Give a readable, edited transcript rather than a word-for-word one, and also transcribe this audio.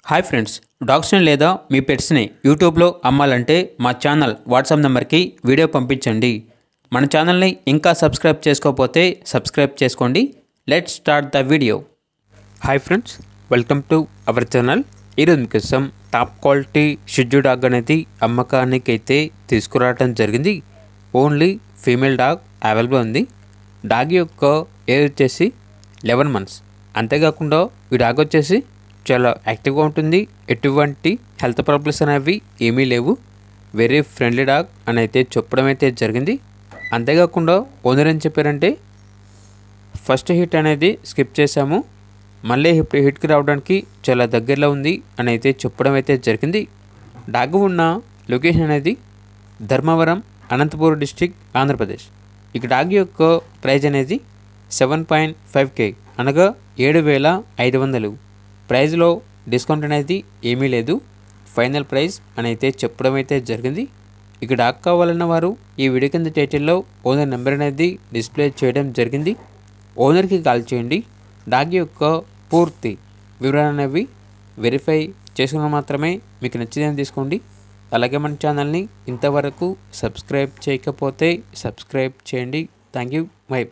Hi friends, డాగ్స్ని లేదా మీ పెట్స్ని యూట్యూబ్లో అమ్మాలంటే మా ఛానల్ వాట్సాప్ నెంబర్కి వీడియో పంపించండి. మన ఛానల్ని ఇంకా సబ్స్క్రైబ్ చేసుకోకపోతే సబ్స్క్రైబ్ చేసుకోండి. Let's start the video. Hi friends, welcome to our channel. ఈరోజు మీకోసం టాప్ క్వాలిటీ షిట్జూ డాగ్ అనేది అమ్మకానికి అయితే తీసుకురావడం జరిగింది. ఓన్లీ ఫీమేల్ డాగ్ అవైలబుల్ ఉంది. డాగ్ యొక్క ఏజ్ వచ్చేసి 11 months. అంతేకాకుండా ఈ డాగ్ వచ్చేసి చాలా యాక్టివ్గా ఉంటుంది. ఎటువంటి హెల్త్ ప్రాబ్లమ్స్ అనేవి ఏమీ లేవు. వెరీ ఫ్రెండ్లీ డాగ్ అని అయితే చెప్పడం అయితే జరిగింది. అంతేకాకుండా ఓనర్ ఏం చెప్పారంటే ఫస్ట్ హిట్ అనేది స్కిప్ చేశాము, మళ్ళీ హిట్కి రావడానికి చాలా దగ్గరలో ఉంది అని అయితే చెప్పడం అయితే జరిగింది. డాగ్ ఉన్న లొకేషన్ అనేది ధర్మవరం, అనంతపూర్ డిస్టిక్, ఆంధ్రప్రదేశ్. ఇక డాగ్ యొక్క ప్రైజ్ అనేది 7.5K అనగా 7,500. ప్రైజ్లో డిస్కౌంట్ అనేది ఏమీ లేదు. ఫైనల్ ప్రైస్ అని అయితే చెప్పడం అయితే జరిగింది. ఇక డాగ్ కావాలన్న వారు ఈ వీడియో కింద టైటిల్లో ఓనర్ నెంబర్ అనేది డిస్ప్లే చేయడం జరిగింది. ఓనర్కి కాల్ చేయండి. డాగ్ యొక్క పూర్తి వివరాలు అనేవి వెరిఫై చేసుకున్న మాత్రమే మీకు నచ్చిందని తీసుకోండి. అలాగే మన ఛానల్ని ఇంతవరకు సబ్స్క్రైబ్ చేయకపోతే సబ్స్క్రైబ్ చేయండి. Thank you. బై.